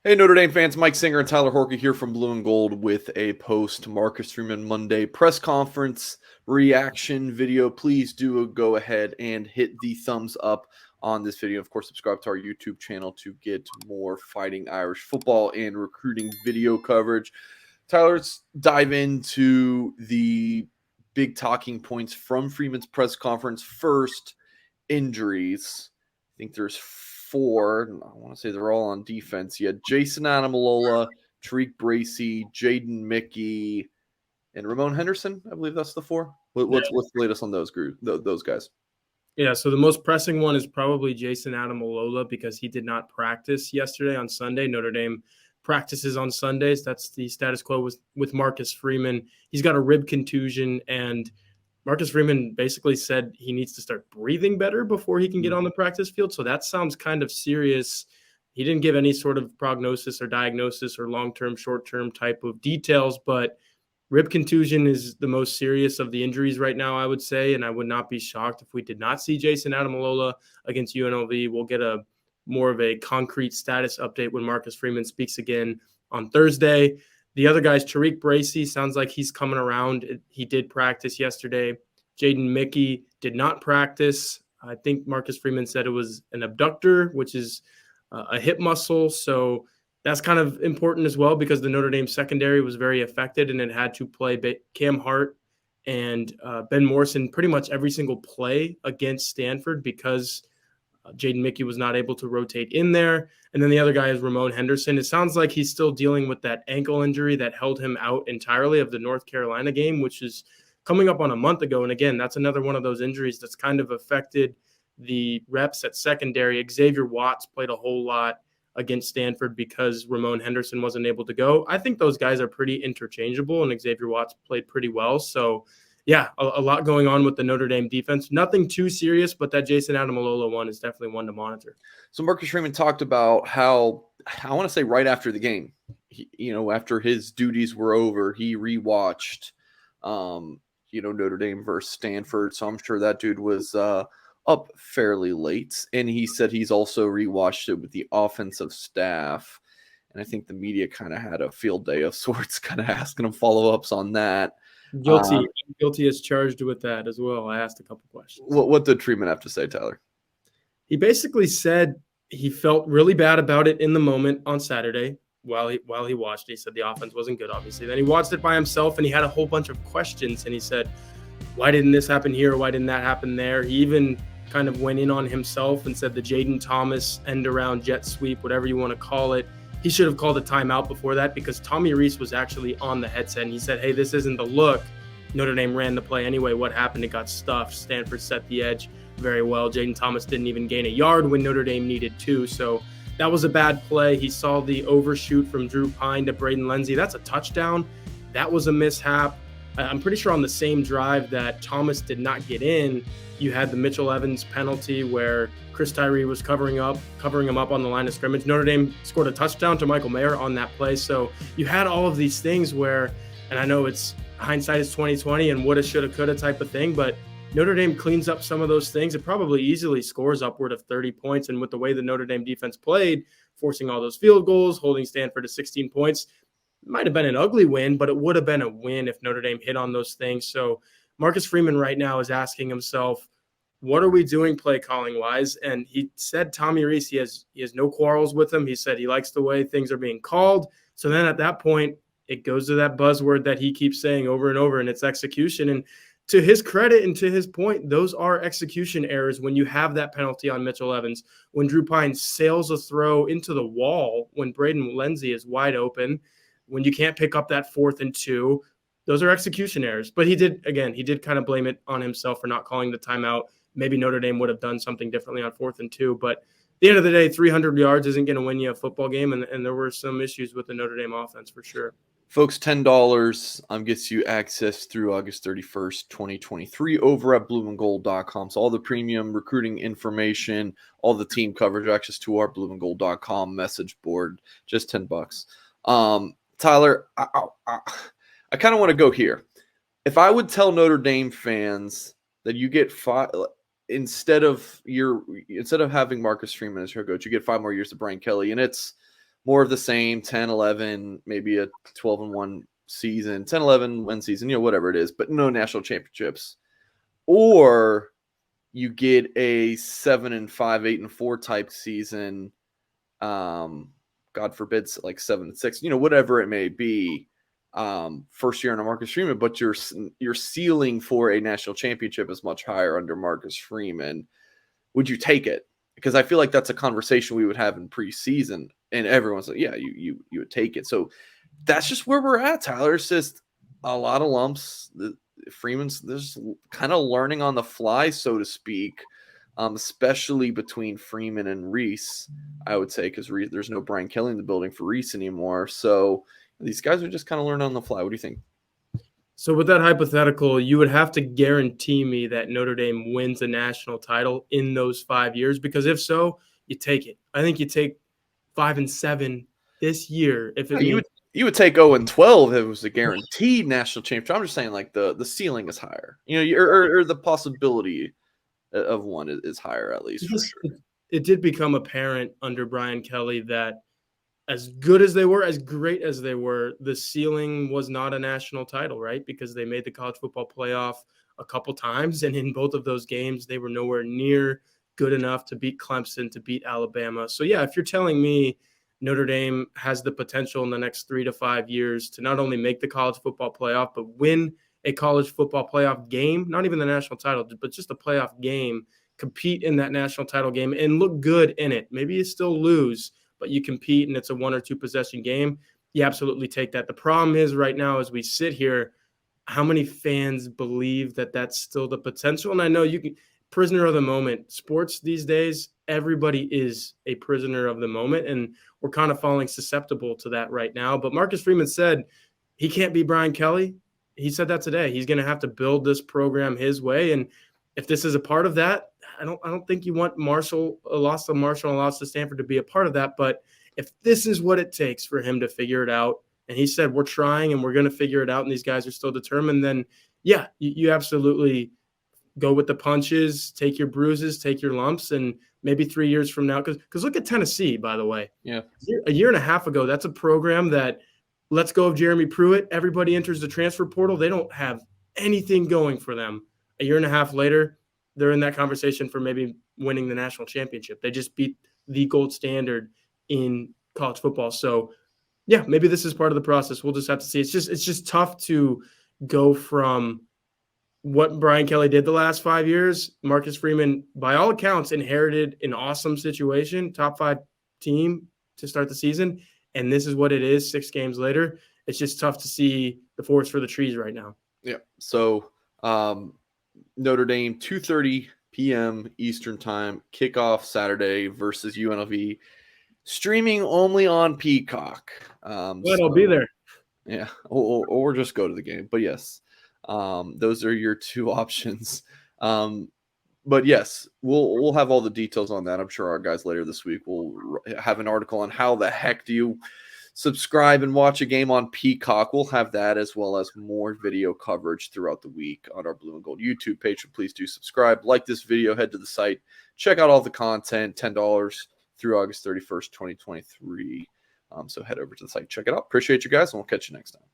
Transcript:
Hey, Notre Dame fans, Mike Singer and Tyler Horke here from Blue and Gold with a post Marcus Freeman Monday press conference reaction video. Please do go ahead and hit the thumbs up on this video. Of course, subscribe to our YouTube channel to get more Fighting Irish football and recruiting video coverage. Tyler, let's dive into the big talking points from Freeman's press conference. First, injuries. I think there's four. I want to say they're all on defense. You had Jason Adamalola, Tariq Bracy, Jaden Mickey, and Ramon Henderson. I believe that's the four. What's the latest on those guys? Yeah, so the most pressing one is probably Jason Adamalola because he did not practice yesterday on Sunday. Notre Dame practices on Sundays. That's the status quo with Marcus Freeman. He's got a rib contusion, and Marcus Freeman basically said he needs to start breathing better before he can get on the practice field. So that sounds kind of serious. He didn't give any sort of prognosis or diagnosis or long-term, short-term type of details, but rib contusion is the most serious of the injuries right now, I would say, and I would not be shocked if we did not see Jason Adamalola against UNLV. We'll get a more of a concrete status update when Marcus Freeman speaks again on Thursday. The other guys, Tariq Bracy, sounds like he's coming around. He did practice yesterday. Jaden Mickey did not practice. I think Marcus Freeman said it was an abductor, which is a hip muscle. So that's kind of important as well because the Notre Dame secondary was very affected and it had to play Cam Hart and Ben Morrison pretty much every single play against Stanford because Jaden Mickey was not able to rotate in there. And then the other guy is Ramon Henderson. It sounds like he's still dealing with that ankle injury that held him out entirely of the North Carolina game, which is coming up on a month ago. And again, that's another one of those injuries that's kind of affected the reps at secondary. Xavier Watts played a whole lot against Stanford because Ramon Henderson wasn't able to go. I think those guys are pretty interchangeable, and Xavier Watts played pretty well. So, yeah, a lot going on with the Notre Dame defense. Nothing too serious, but that Jason Adamalola one is definitely one to monitor. So Marcus Freeman talked about how, I want to say right after the game, after his duties were over, he rewatched, Notre Dame versus Stanford. So I'm sure that dude was up fairly late. And he said he's also rewatched it with the offensive staff. And I think the media kind of had a field day of sorts, kind of asking him follow-ups on that. Guilty as charged with that as well. I asked a couple questions. What did Freeman have to say, Tyler? He basically said he felt really bad about it in the moment on Saturday while he watched it. He said the offense wasn't good, obviously. Then he watched it by himself, and he had a whole bunch of questions. And he said, why didn't this happen here? Why didn't that happen there? He even kind of went in on himself and said the Jaden Thomas end-around jet sweep, whatever you want to call it, he should have called a timeout before that because Tommy Rees was actually on the headset, and he said, hey, this isn't the look. Notre Dame ran the play anyway. What happened? It got stuffed. Stanford set the edge very well. Jaden Thomas didn't even gain a yard when Notre Dame needed to. So that was a bad play. He saw the overshoot from Drew Pine to Braden Lenzy. That's a touchdown. That was a mishap. I'm pretty sure on the same drive that Thomas did not get in, you had the Mitchell Evans penalty where Chris Tyree was covering him up on the line of scrimmage. Notre Dame scored a touchdown to Michael Mayer on that play. So you had all of these things where, and I know it's hindsight is 2020 and woulda, shoulda, coulda type of thing, but Notre Dame cleans up some of those things. It probably easily scores upward of 30 points. And with the way the Notre Dame defense played, forcing all those field goals, holding Stanford to 16 points, it might have been an ugly win, but it would have been a win if Notre Dame hit on those things. So Marcus Freeman right now is asking himself, what are we doing play calling wise? And he said Tommy Rees, he has no quarrels with him. He said he likes the way things are being called. So then at that point, it goes to that buzzword that he keeps saying over and over, and it's execution. And to his credit and to his point, those are execution errors when you have that penalty on Mitchell Evans, when Drew Pine sails a throw into the wall, when Braden Lenzy is wide open, when you can't pick up that 4th and 2. Those are execution errors. But he did kind of blame it on himself for not calling the timeout. Maybe Notre Dame would have done something differently on 4th and 2. But at the end of the day, 300 yards isn't going to win you a football game, and there were some issues with the Notre Dame offense for sure. Folks, $10 gets you access through August 31st, 2023 over at blueandgold.com. So all the premium recruiting information, all the team coverage, access to our blueandgold.com message board, just $10. Tyler, I kind of want to go here. If I would tell Notre Dame fans that you get instead of having Marcus Freeman as head coach, you get 5 more years of Brian Kelly, and it's more of the same, 10-11, maybe a 12-1 season, 10-11 win season, whatever it is, but no national championships. Or you get a 7-5, 8-4 type season. God forbid, like 7-6, whatever it may be. First year under Marcus Freeman, but your ceiling for a national championship is much higher under Marcus Freeman. Would you take it? Because I feel like that's a conversation we would have in preseason, and everyone's like, yeah, you would take it. So that's just where we're at, Tyler. It's just a lot of lumps. Freeman's just kind of learning on the fly, so to speak, especially between Freeman and Reese, I would say, because there's no Brian Kelly in the building for Reese anymore. So these guys are just kind of learning on the fly. What do you think? So with that hypothetical, you would have to guarantee me that Notre Dame wins a national title in those 5 years, because if so, you take it. I think you take 5-7 this year if it means you would take 0-12 if it was a guaranteed national championship. I'm just saying, like the ceiling is higher, or the possibility of one is higher, at least for sure. It did become apparent under Brian Kelly that as good as they were, as great as they were, the ceiling was not a national title, right? Because they made the college football playoff a couple times, and in both of those games, they were nowhere near good enough to beat Clemson, to beat Alabama. So yeah, if you're telling me Notre Dame has the potential in the next 3 to 5 years to not only make the college football playoff, but win a college football playoff game, not even the national title, but just a playoff game, compete in that national title game and look good in it. Maybe you still lose, but you compete and it's a 1 or 2 possession game. You absolutely take that. The problem is right now, as we sit here, how many fans believe that that's still the potential? And I know you can, prisoner of the moment. Sports these days, everybody is a prisoner of the moment, and we're kind of falling susceptible to that right now. But Marcus Freeman said he can't be Brian Kelly. He said that today. He's going to have to build this program his way, and if this is a part of that, I don't think you want a loss to Marshall and a loss to Stanford to be a part of that. But if this is what it takes for him to figure it out, and he said we're trying and we're going to figure it out, and these guys are still determined, then yeah, you absolutely go with the punches, take your bruises, take your lumps, and maybe 3 years from now, because look at Tennessee, by the way. Yeah, a year and a half ago, that's a program that lets go of Jeremy Pruitt. Everybody enters the transfer portal. They don't have anything going for them. A year and a half later, they're in that conversation for maybe winning the national championship. They just beat the gold standard in college football. So yeah, maybe this is part of the process. We'll just have to see. It's just tough to go from what Brian Kelly did the last 5 years. Marcus Freeman, by all accounts, inherited an awesome situation, top 5 team to start the season. And this is what it is 6 games later. It's just tough to see the forest for the trees right now. Yeah. So Notre Dame, 2:30 p.m. Eastern time, kickoff Saturday versus UNLV, streaming only on Peacock. I'll be there. Yeah, or just go to the game. But yes, those are your 2 options. But yes, we'll have all the details on that. I'm sure our guys later this week will have an article on how the heck do you subscribe and watch a game on Peacock. We'll have that as well as more video coverage throughout the week on our Blue and Gold YouTube page. So please do subscribe, like this video, head to the site, check out all the content, $10 through August 31st, 2023. So head over to the site, check it out. Appreciate you guys, and we'll catch you next time.